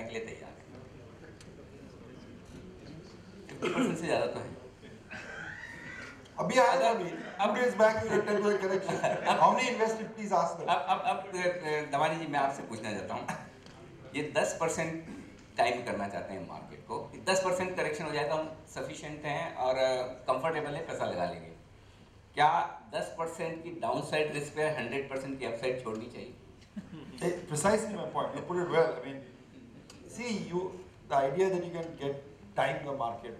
के लिए तैयार है। 50% से ज़्यादा तो है। अभी आया था अभी, अब days back you return to correction, how many invested please ask them. अब दवानी जी मैं आपसे पूछना चाहता हूँ, ये 10% टाइम करना चाहते हैं मार्केट को, 10% करेक्शन हो जाए तो हम सफिशिएंट हैं और कंफर्टेबल है, पैसा लगा लेंगे। क्या 10% की डाउन साइड रिस्क पे 100% की अपसाइड छोड़नी चाहिए? Precisely my point. You put it well. I mean, see, the idea that you can time the market,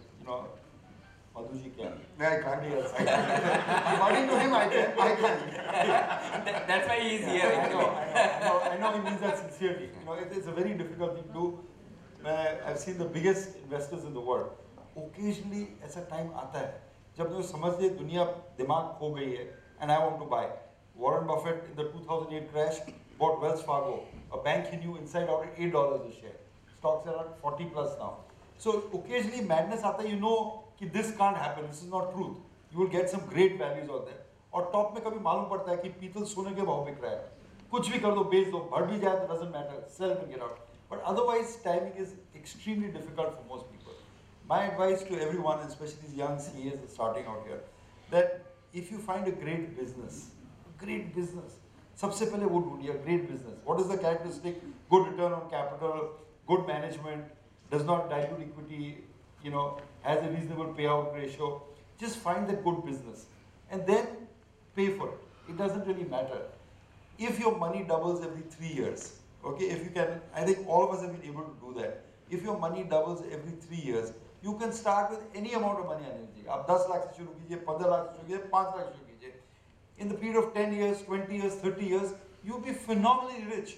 Madhu ji can. I can't do it. According to him, I can't. That's why he is here. I know he means that sincerely. It's a very difficult thing to do. I've seen the biggest investors in the world. Occasionally, ऐसा time आता है जब वो समझते दुनिया दिमाग खो गई है, and I want to buy. Warren Buffett in the 2008 crash bought Wells Fargo, a bank he knew inside out at $8 a share. Stocks are at 40 plus now. So occasionally madness आता है, कि this can't happen, this is not truth. You will get some great values out there. और top में कभी मालूम पड़ता है कि पीतल सोने के भाव बिक रहा है, कुछ भी कर दो, बेच दो, बढ़ भी जाए तो doesn't matter, sell and get out. But otherwise timing is extremely difficult for most people. My advice to everyone, especially these young CAs starting out here, that if you find a great business, सबसे पहले वो ढूंढिए great business. What is the characteristic? Good return on capital, good management, does not dilute equity, has a reasonable payout ratio. Just find that good business and then pay for it. It doesn't really matter. If your money doubles every 3 years, okay, if you can, I think all of us have been able to do that. If your money doubles every 3 years, you can start with any amount of money. आप 10 लाख से शुरू कीजिए, 15 लाख से शुरू कीजिए, 5 लाख से शुरू कीजिए. In the period of 10 years, 20 years, 30 years, you'll be phenomenally rich.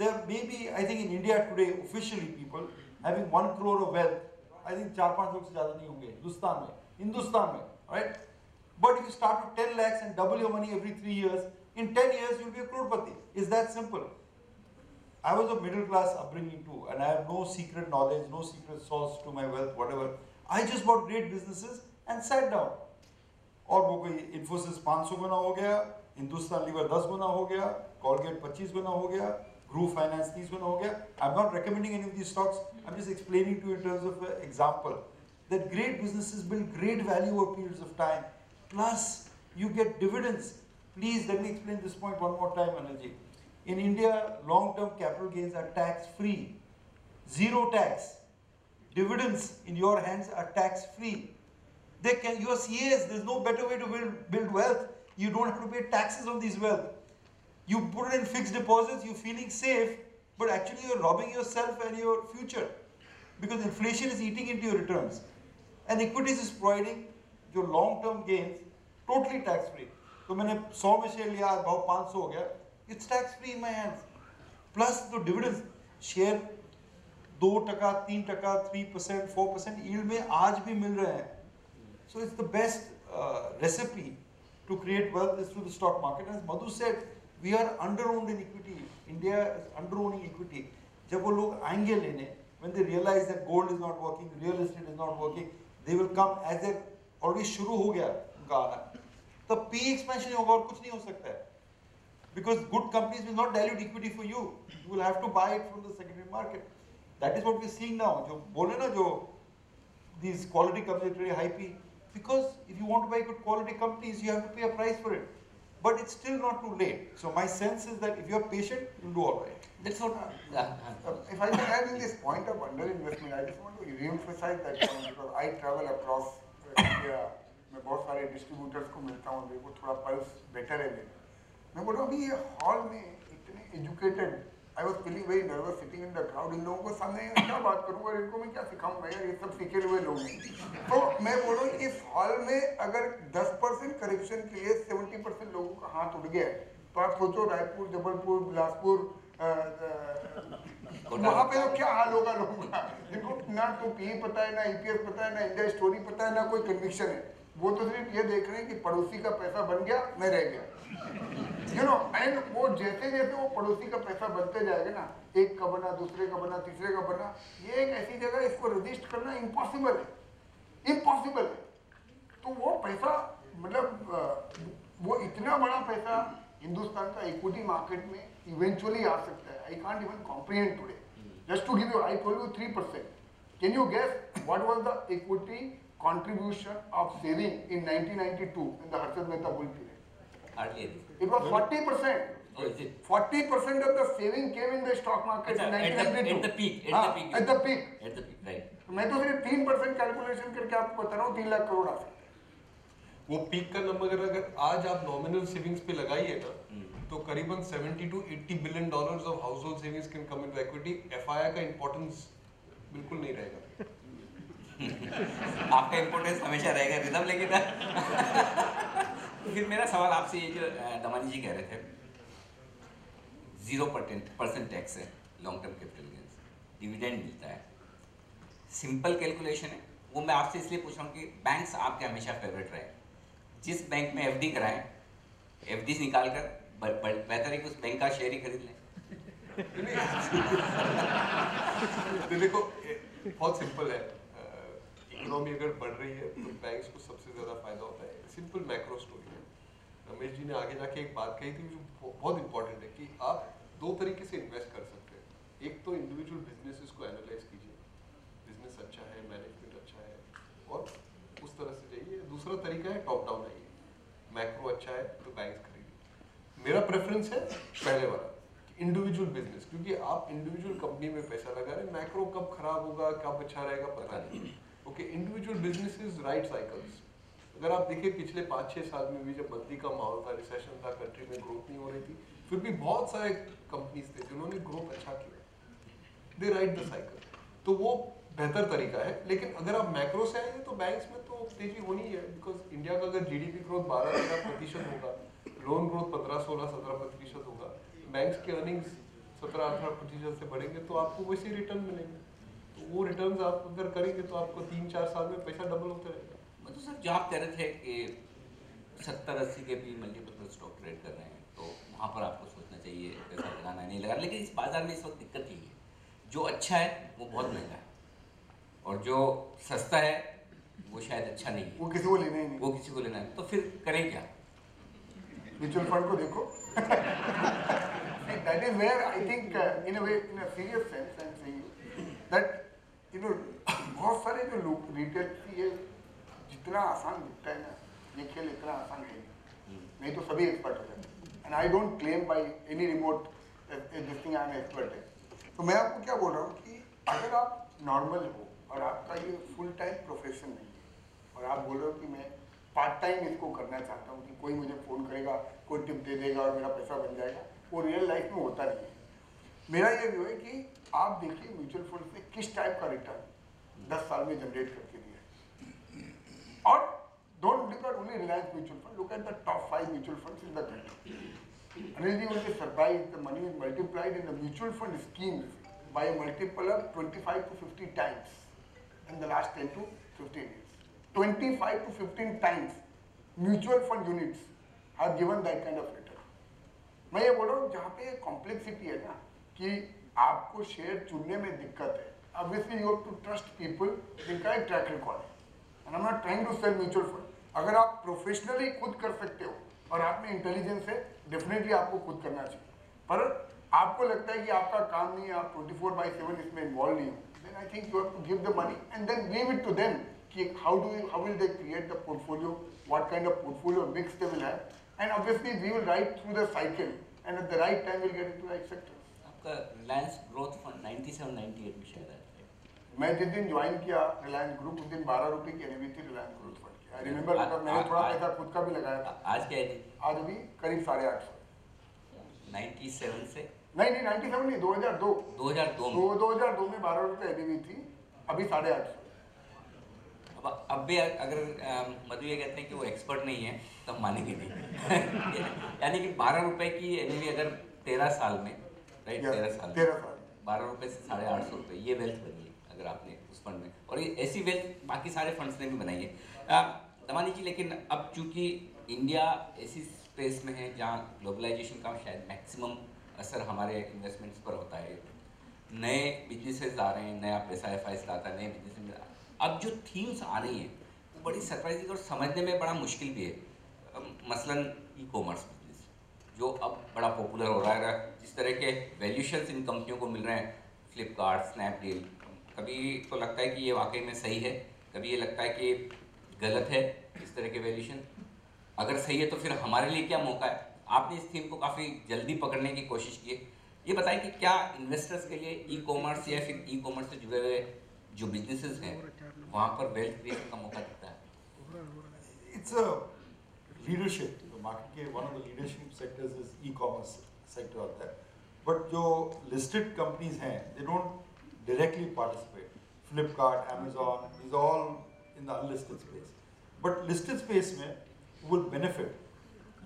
There may be, I think in India today, officially people having 1 crore of wealth, I think 4-5 लोग से ज़्यादा नहीं होंगे हिंदुस्तान में, right? But if you start with 10 lakhs and double your money every 3 years, in 10 years you'll be a crorepati. It's that simple. I was of middle class upbringing too, and I have no secret knowledge, no secret source to my wealth, whatever. I just bought great businesses and sat down. और वो कोई इन्फोसिस 500 गुना हो गया, Hindustan liver 10 गुना हो गया, Colgate 25 गुना हो गया, groove finance 30 गुना हो गया. I am not recommending any of these stocks, I am just explaining to in terms of example that great businesses build great value over periods of time, plus you get dividends. Please let me explain this point one more time, Anilji. In India, long-term capital gains are tax-free, zero tax. Dividends in your hands are tax-free. Your CAs, there's no better way to build wealth. You don't have to pay taxes on this wealth. You put it in fixed deposits, you're feeling safe, but actually you're robbing yourself and your future, because inflation is eating into your returns. And equities is providing your long-term gains totally tax-free. तो मैंने 100 में share लिया, आज भाव 500 हो गया, it's tax-free in my hands. Plus the dividends, share 2%, 3%, 3%, 4% yield में आज भी मिल रहे हैं. So it's the best recipe to create wealth is through the stock market. As Madhu said, we are under-owned in equity. India is under-owning equity. जब वो लोग आएंगे लेने, when they realize that gold is not working, real estate is not working, they will come as they already शुरू हो गया उनका आना. तब PE expansion होगा और कुछ नहीं हो सकता है. Because good companies will not dilute equity for you. You will have to buy it from the secondary market. That is what we are seeing now. जो बोले ना जो these quality companies very high PE. Because if you want to buy good quality companies, you have to pay a price for it. But it's still not too late. So my sense is that if you are patient, you'll do all right. That's what. If I can add in this point of underinvestment, I just want to re-emphasize that point because I travel across India. मैं बहुत सारे distributors को मिलता हूँ, मेरे को थोड़ा pulse better है मेरा. मैं बोल रहा हूँ अभी ये हॉल में इतने educated, I was feeling very nervous sitting in the crowd. इन लोगों को सामने क्या बात करूँगा, इनको मैं क्या सिखाऊंगा यार, ये सब सीखे हुए लोग हैं. तो मैं बोल रहा हूँ इस हॉल में अगर 10% करेक्शन के लिए 70% लोगों का हाथ उठ गया, तो आप सोचो रायपुर, जबलपुर, बिलासपुर, वहाँ पे तो क्या हाल होगा लोगों का. इनको ना तो पी पता है, ना EPS पता है, ना इंडिया स्टोरी पता है, ना कोई कन्विक्शन है. वो तो सिर्फ ये देख रहे हैं कि पड़ोसी का पैसा बन गया, मैं रह गया. एंड वो जैसे जैसे वो पड़ोसी का पैसा बनते जाएगा ना, एक का बना, दूसरे का बना, तीसरे का बना, ये एक ऐसी जगह, इसको रजिस्ट करना इम्पॉसिबल है. तो वो पैसा मतलब वो इतना बड़ा पैसा हिंदुस्तान का इक्विटी मार्केट में इवेंचुअली आ सकता है. I can't even comprehend today. Just to give you, I told you 3%. Can you guess what was the equity contribution of saving in 1992 in the Harshad Mehta bull period? Hardly anything. It was 40%. Oh, is it? 40% of the saving came in the stock market in 1992. At the peak. At the peak. At the peak, right. मैं तो सिर्फ 3% calculation करके आपको बता रहा हूँ 3 लाख करोड़ आ सकते हैं। वो पीक का नंबर अगर आज आप नॉमिनल सेविंग्स पे लगाइए ना तो करीबन 70 to 80 billion dollars of household savings can come into equity. FII का इंपॉर्टेंस बिल्कुल नहीं रहेगा। आपका इम्पोर्टेंस हमेशा रहेगा रिदम, लेकिन फिर मेरा सवाल आपसे ये जो दमानी जी कह रहे थे 0% टैक्स है long term capital gains, dividend मिलता है, सिंपल कैलकुलेशन है वो। मैं आपसे इसलिए पूछ रहा हूँ कि बैंक्स आपके हमेशा फेवरेट रहे, जिस बैंक में एफडी कराएं एफडी निकाल कर बेहतर है कि उस बैंक का शेयर ही खरीद लें। तो देखो बहुत सिंपल है, इकोनॉमी अगर बढ़ रही है तो बैंक्स को सबसे ज़्यादा फायदा होता है। सिंपल मैक्रो स्टोरी है। रमेश जी ने आगे जाके एक बात कही थी जो बहुत इंपॉर्टेंट है कि आप दो तरीके से इन्वेस्ट कर सकते हैं। एक तो इंडिविजुअल बिजनेसेस को एनालाइज कीजिए, बिजनेस अच्छा है, मैनेजमेंट अच्छा है और उस तरह से जाइए। दूसरा तरीका है टॉप डाउन आइए, मैक्रो अच्छा है तो बैंक्स खरीदिए। मेरा प्रेफरेंस है पहले वाला, इंडिविजुअल बिजनेस, क्योंकि आप इंडिविजुअल कंपनी में पैसा लगा रहे हैं, मैक्रो कब खराब होगा कब अच्छा रहेगा पता नहीं। Okay, individual businesses right cycles. अगर आप देखिए पिछले 5-6 साल में भी जब मंदी का माहौल था, रिसेशन था, कंट्री में ग्रोथ नहीं हो रही थी, फिर भी बहुत सारे कंपनीज थे जिन्होंने ग्रोथ अच्छा किया। दे राइट द साइकिल, तो वो बेहतर तरीका है। लेकिन अगर आप मैक्रो से आएंगे तो बैंक्स में तो तेजी होनी है, बिकॉज इंडिया का अगर जीडीपी ग्रोथ 12-13% होगा, लोन ग्रोथ 15-16-17% होगा, बैंक्स के अर्निंग्स 17-18% से बढ़ेंगे तो आपको वैसे रिटर्न मिलेंगे। तो वो रिटर्न्स आप अगर करेंगे तो आपको 3-4 साल में पैसा डबल होता रहेगा। मतलब सर जो आप कह रहे थे कि 70-80 के भी मल्टीपल पर स्टॉक ट्रेड कर रहे हैं तो वहाँ पर आपको सोचना चाहिए पैसा लगाना नहीं लगाना। लेकिन इस बाजार में इस वक्त दिक्कत यही है, जो अच्छा है वो बहुत महंगा है और जो सस्ता है वो शायद अच्छा नहीं है, वो किसी को लेना ही नहीं, वो किसी को लेना है। तो फिर करें क्या? म्यूचुअल फंड को देखो। That is where I think in a way, in a serious sense, I'm saying that बहुत सारे जो लोग रिटेल की ये जितना आसान दिखता है ना, ये खेल इतना आसान नहीं तो सभी एक्सपर्ट हो जाते हैं। And I don't claim by any remote this thing I am expert है। तो मैं आपको क्या बोल रहा हूँ कि अगर आप नॉर्मल हो और आपका ये फुल टाइम प्रोफेशन नहीं है और आप बोल रहे हो कि मैं पार्ट टाइम इसको करना चाहता हूँ कि कोई मुझे फ़ोन करेगा, कोई टिप दे देगा और मेरा पैसा बन जाएगा, वो रियल लाइफ में होता नहीं है। मेरा ये व्यू है कि आप देखिए म्यूचुअल फंड से किस टाइप का रिटर्न 10 साल में जनरेट करके दिया। और don't look at only Reliance mutual fund, look at the top 5 mutual funds in the country. Anil ji will be surprised the money is multiplied in the mutual fund schemes by a multiple of 25 to 50 times in the last 10 to 15 years. 25 to 15 times mutual fund units have given that kind of return. मैं ये बोल रहा हूँ जहाँ पे complexity है ना कि आपको शेयर चुनने में दिक्कत है, obviously you have to trust people जिनका एक ट्रैक रिकॉर्ड है। and I'm not trying to sell mutual fund. अगर आप प्रोफेशनली खुद कर सकते हो और आप में इंटेलिजेंस है, डेफिनेटली आपको खुद करना चाहिए। पर आपको लगता है कि आपका काम नहीं है, आप 24/7 इसमें इन्वॉल्व नहीं हो, then I think you have to give the money and then leave it to them कि how will they create the portfolio, what kind of portfolio mix they will have, and obviously we will ride through the cycle and at the right time we'll get into the right sector. आपका Reliance growth fund 97-98 में शायद है। मैं जिस दिन join किया Reliance group उस दिन 12 रुपए की एनएवी थी रिलायंस ग्रोथ फंड की। आई रिमेंबर बिकॉज़ मैंने थोड़ा पैसा खुद का भी लगाया था। आज क्या है? आज अभी करीब 850। 97 से नहीं 97 नहीं, 2002 2002 में 12 रुपए एनएवी थी, अभी 850। अब भी अगर मधु ये कहते हैं कि वो एक्सपर्ट नहीं है तब मानेंगे नहीं। यानी कि 12 रुपए की एनएवी अगर 13 साल में, राइट, 13 साल 12 रुपए से 850 रुपए, ये वेल्थ बनी है अगर आपने उस फंड में, और ये ऐसी वेल्थ बाकी सारे फंड्स ने भी बनाई है। दमानी जी, लेकिन अब चूंकि इंडिया ऐसी स्पेस में है जहाँ ग्लोबलाइजेशन का शायद मैक्सिमम असर हमारे इन्वेस्टमेंट्स पर होता है, नए बिजनेसेस आ रहे हैं, नया पैसा एफ आता है, नए बिजनेस। अब जो थीम्स आ रही हैं वो बड़ी सरप्राइजिंग और समझने में बड़ा मुश्किल भी है। मसलन ई कॉमर्स बिजनेस जो अब बड़ा पॉपुलर हो रहा है, जिस तरह के वैल्यूशंस इन कंपनियों को मिल रहे हैं, फ्लिपकार्ट, स्नैपडील, कभी तो लगता है कि ये वाकई में सही है, कभी ये लगता है कि गलत है इस तरह के वैल्यूशन। अगर सही है तो फिर हमारे लिए क्या मौका है? आपने इस थीम को काफ़ी जल्दी पकड़ने की कोशिश की है। ये बताएं कि क्या इन्वेस्टर्स के लिए ई कॉमर्स या फिर ई कॉमर्स से जुड़े हुए जो बिजनेसेस हैं वहाँ पर वेल्थ क्रिएशन का मौका दिखता है? It's a leadership. The market के one of the leadership sectors is e-commerce sector होता है. But जो listed companies हैं, they don't directly participate. Flipkart, Amazon, these are all in the unlisted space. But listed space में will benefit.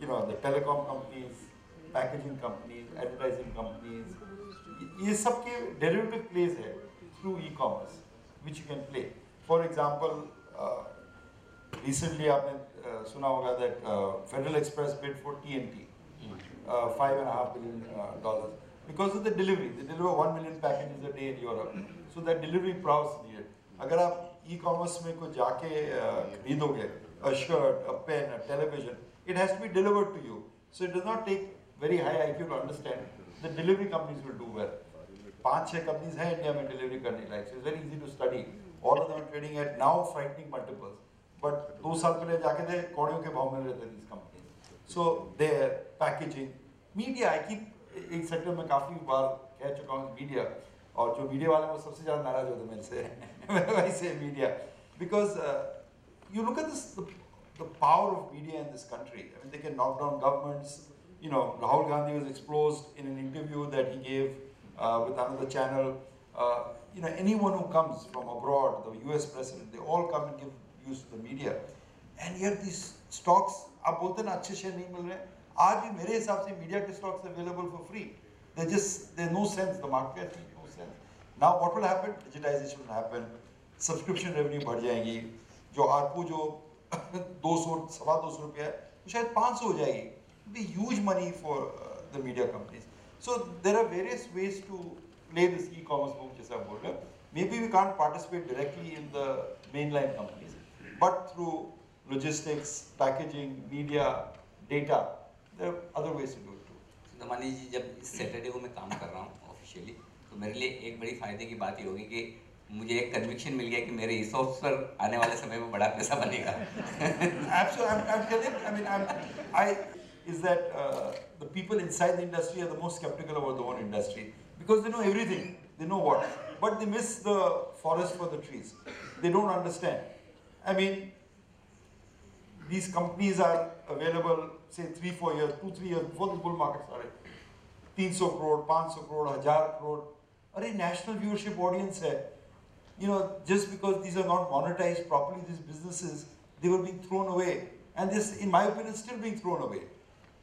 You know, the telecom companies, packaging companies, advertising companies. ये सब के derivative plays है through e-commerce, which you can play. For example, recently आपने सुना होगा that Federal Express bid for TNT, $5.5 billion because of the delivery. They deliver 1 million packages a day in Europe, so that delivery prowess needed. अगर आप e-commerce में कुछ जाके खरीदोगे, a shirt, a pen, a television, it has to be delivered to you. So it does not take very high IQ to understand. The delivery companies will do well. 5-6 companies हैं India में delivery करने लायक, so it's very easy to study. All of them are trading at now frightening multiples. But 2 साल पहले जाके थे कौड़ियों के भाव मिल रहे थे these companies. So their packaging, media, I keep एक सेक्टर में काफी बार कह चुका हूँ media, और जो मीडिया वाले वो सबसे ज़्यादा नाराज होते हैं मेरे से वैसे media, because you look at this the power of media in this country. I mean, they can knock down governments. You know, Rahul Gandhi was exposed in an interview that he gave with another channel. You know, anyone who comes from abroad, the US president, they all come and give use to the media. And yet these stocks, आप बोलते हैं ना अच्छे share नहीं मिल रहे, आज भी मेरे हिसाब से मीडिया के stocks available for free. There's no sense. The market makes no sense. Now what will happen? Digitization will happen. Subscription revenue बढ़ जाएगी. जो ARPU जो 200-225 रुपया है, वो शायद 500 हो जाएगी. It'll be huge money for the media companies. So there are various ways to play this e-commerce boom, जैसा आप बोल रहे हो. Maybe we can't participate directly in the mainline companies, but through logistics, packaging, media, data, there are other ways to do it too. Damani जी, जब इस Saturday को मैं काम कर रहा हूँ ऑफिशियली, तो मेरे लिए एक बड़ी फ़ायदे की बात ये होगी कि मुझे एक कन्विक्शन मिल गया कि मेरे ESOPs पर आने वाले समय में बड़ा पैसा बनेगा. Absolutely. Is that the people inside the industry are the most skeptical about the whole industry because they know everything, they know what, but they miss the forest for the trees. They don't understand. I mean, these companies are available, say 3-4 years, 2-3 years before the bull market started. 300 crore, 500 crore, 1000 crore. Arey, national viewership audience hai. You know, just because these are not monetized properly, these businesses, they were being thrown away. And this, in my opinion, is still being thrown away.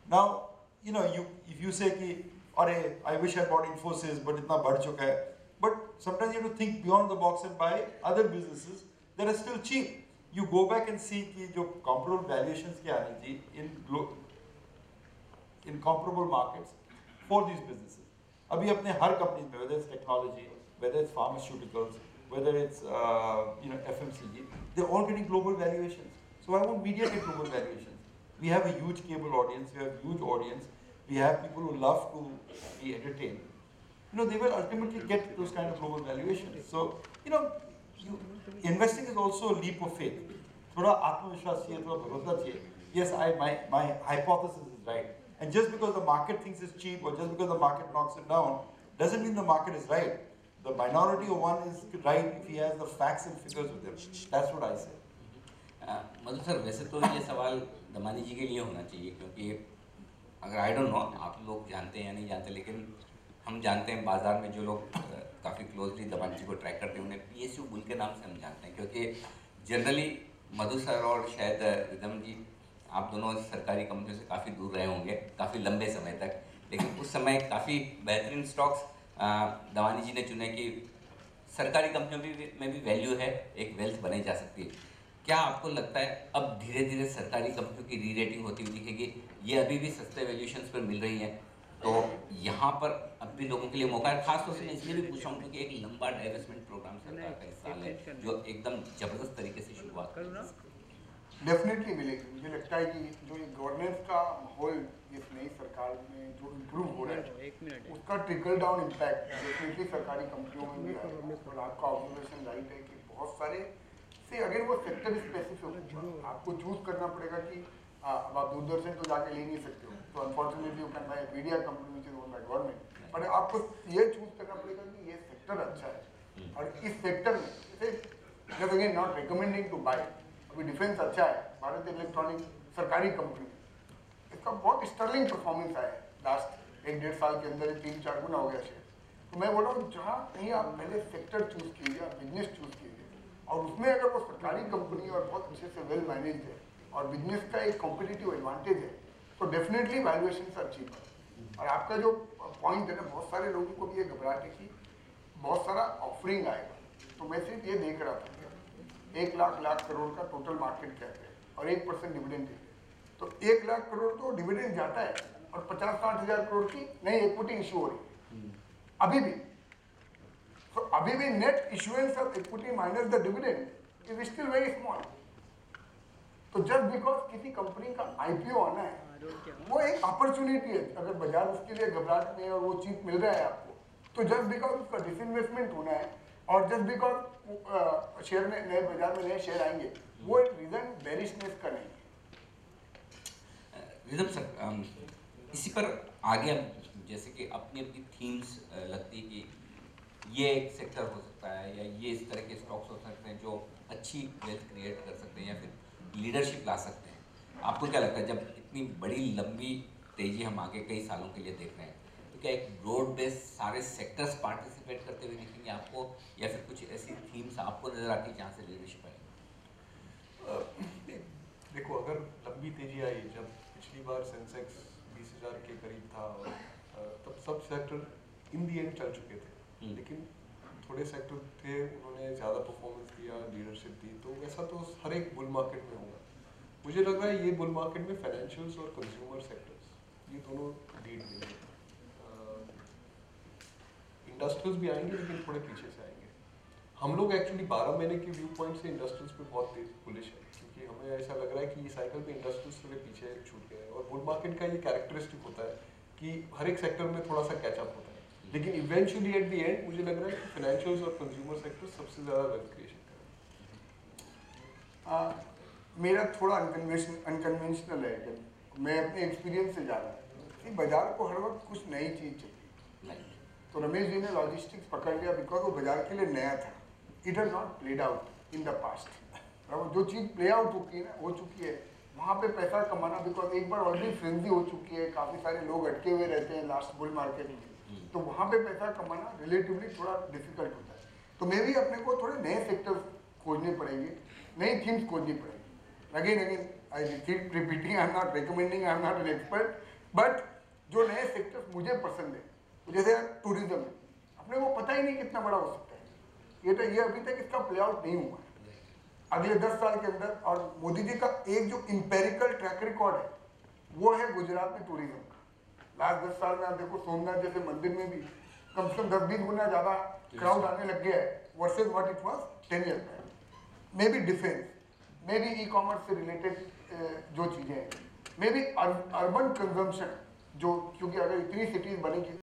Now, you know, if you say ki, arey, I wish I bought Infosys, but itna badh chuka hai. But sometimes you have to think beyond the box and buy other businesses that are still cheap. You go back and see ki jo comparable valuations ki aani thi in comparable markets for these businesses. Abhi apne har company mein, whether it's technology, whether it's pharmaceuticals, whether it's FMCG, they're all getting global valuations. So why won't media get global valuations? We have a huge cable audience, we have a huge audience, we have people who love to be entertained. You know, they will ultimately get those kind of global valuations. So, you know, investing is also a leap of faith. Thoda atmavishwas chahiye, thoda bharosa chahiye. Yes, my hypothesis is right. And just because the market thinks it's cheap or just because the market knocks it down, doesn't mean the market is right. The minority of one is right if he has the facts and figures with him. That's what I say. Madhu sir, वैसे तो ये सवाल दमानी जी के लिए होना चाहिए, क्योंकि अगर आई डोंट नो आप लोग जानते हैं या नहीं जानते, लेकिन हम जानते हैं बाज़ार में जो लोग काफ़ी क्लोजली दमानी जी को ट्रैक करते हैं उन्हें PSU बुल के नाम से हम जानते हैं, क्योंकि जनरली मधु सर और शायद रिदम जी आप दोनों सरकारी कंपनियों से काफ़ी दूर रहे होंगे काफ़ी लंबे समय तक, लेकिन उस समय काफ़ी बेहतरीन स्टॉक्स दमानी जी ने चुने कि सरकारी कंपनियों में भी वैल्यू है, एक वेल्थ बनाई जा सकती है. क्या आपको लगता है अब धीरे धीरे सरकारी कंपनियों की री रेटिंग होती हुई दिखेगी? ये अभी भी सस्ते वैल्यूशंस पर मिल रही हैं, तो यहाँ पर अब भी लोगों के लिए मौका है. खासतौर से मैं इसलिए भी पूछ रहा हूँ क्योंकि एक लंबा डाइवेस्टमेंट प्रोग्राम सरकार का इस साल है जो एकदम ज़बरदस्त तरीके से शुरुआत कर रहा है. डेफिनेटली मिलेगी। मुझे लगता है कि जो ये गवर्नेंस का माहौल इस नई सरकार में जो इम्प्रूव हो रहा है उसका ट्रिकल डाउन इम्पैक्ट डेफिनेटली सरकारी कंपनियों में भी आएगा। और आपका ऑब्जर्वेशन राइट है कि बहुत सारे से अगर वो सेक्टर स्पेसिफिक आपको चूज करना पड़ेगा कि अब आप दूरदर्शन तो जाके ले नहीं सकते हो, तो unfortunately you can by media company which is owned by government, but आपको ये चूज करना पड़ेगा कि ये सेक्टर अच्छा है और इस सेक्टर में जैसे just again not recommending to buy, अभी डिफेंस अच्छा है, भारत इलेक्ट्रॉनिक सरकारी कंपनी, इसका बहुत स्टर्लिंग परफॉर्मेंस आया है लास्ट 1-1.5 साल के अंदर 3-4 गुना हो गया शेयर। तो मैं बोल रहा हूँ जहाँ कहीं आप पहले सेक्टर चूज कीजिए, बिजनेस चूज कीजिए और उसमें अगर वो सरकारी कंपनी और बहुत अच्छे से वेल मैनेज है और बिजनेस का एक कॉम्पिटिटिव एडवांटेज है तो डेफिनेटली वैल्यूएशन आर चीपर। और आपका जो पॉइंट है ना, बहुत सारे लोगों को भी ये घबराहट है कि बहुत सारा ऑफरिंग आएगा, तो मैं सिर्फ ये देख रहा था 1 लाख करोड़ का टोटल मार्केट कैप है और 1% डिविडेंड है, तो 1 लाख करोड़ तो डिविडेंड जाता है और 50-60 हज़ार करोड़ की नई इक्विटी इशू हो रही है अभी भी। तो अभी भी net issuance of equity minus the dividend is still very small. तो जस्ट बिकॉज किसी कंपनी का आईपीओ आना है वो एक अपॉर्चुनिटी है, अगर बाजार उसके लिए घबराहट में है और वो चीज मिल रहा है आपको, तो जस्ट बिकॉज उसका डिसइन्वेस्टमेंट होना है और जस्ट बिकॉज शेयर में नए बाजार में नए शेयर आएंगे वो एक रीजन बेरिशनेस का नहीं है। रिदम सर, इसी पर आगे हम जैसे कि अपनी अपनी थीम्स लगती है कि ये एक सेक्टर हो सकता है या ये इस तरह के स्टॉक्स हो सकते हैं जो अच्छी वेल्थ क्रिएट कर सकते हैं या फिर लीडरशिप ला सकते हैं। आपको क्या लगता है जब इतनी बड़ी लंबी तेजी हम आगे कई सालों के लिए देख रहे हैं तो क्या एक ब्रॉड बेस सारे सेक्टर्स पार्टिसिपेट करते हुए दिखेंगे आपको या फिर कुछ ऐसी थीम्स आपको नजर आती है जहाँ से लीडरशिप आएगी? देखो, अगर लंबी तेजी आई, जब पिछली बार सेंसेक्स 20,000 के करीब था और तब सब सेक्टर इन दी एंड चल चुके थे, लेकिन थोड़े सेक्टर थे उन्होंने ज़्यादा परफॉर्मेंस दिया, लीडरशिप दी, तो वैसा तो हर एक बुल मार्केट में होगा। मुझे लग रहा है ये बुल मार्केट में फाइनेंशियल्स और कंज्यूमर सेक्टर्स ये दोनों लीड देंगे। इंडस्ट्रियल्स भी आएंगे लेकिन थोड़े पीछे से आएंगे। हम लोग एक्चुअली 12 महीने के व्यू पॉइंट से इंडस्ट्रियल्स पे बहुत तेज बुलिश है, क्योंकि हमें ऐसा लग रहा है कि ये साइकिल पे इंडस्ट्रियल्स थोड़े पीछे छूट गए हैं और बुल मार्केट का ये कैरेक्टरिस्टिक होता है कि हर एक सेक्टर में थोड़ा सा कैचअप होता है, लेकिन इवेंचुअली एट द एंड मुझे लग रहा है कि फाइनेंशियल्स और कंज्यूमर सेक्टर सबसे ज़्यादा वेल्थ क्रिएशन करें। मेरा थोड़ा अनकन्वेंशनल है कि मैं अपने एक्सपीरियंस से जा रहा हूँ कि बाजार को हर वक्त कुछ नई चीज़ चाहिए। तो रमेश जी ने लॉजिस्टिक्स पकड़ लिया बिकॉज वो बाजार के लिए नया था, it has not played out in the past. जो चीज़ प्ले आउट होती है ना हो चुकी है, वहाँ पे पैसा कमाना बिकॉज एक बार ऑलरेडी फ्रेंजी हो चुकी है, काफ़ी सारे लोग अटके हुए रहते हैं लास्ट बुल मार्केट में, तो वहाँ पे पैसा कमाना रिलेटिवली थोड़ा डिफिकल्ट होता है। तो मे भी अपने को थोड़े नए सेक्टर्स खोजने पड़ेंगे, नई थीम्स खोजनी पड़ेगी। Again I keep repeating, I am not recommending, I am not an expert, but जो नए सेक्टर्स मुझे पसंद है, जैसे टूरिज्म है, अपने को पता ही नहीं कितना बड़ा हो सकता है, ये अभी तक इसका प्ले आउट नहीं हुआ है अगले 10 साल के अंदर। और मोदी जी का एक जो इंपेरिकल ट्रैक रिकॉर्ड है वो है गुजरात में टूरिज्म का। लास्ट 10 साल में आप देखो सोमनाथ जैसे मंदिर में भी कम से कम 10-20 गुना ज़्यादा क्राउड आने लग गया है versus what it was 10 years back. Maybe defence, maybe e commerce से रिलेटेड जो चीज़ें हैं, मे बी अर्बन कंजम्पशन, जो क्योंकि अगर इतनी सिटीज़ बनेगी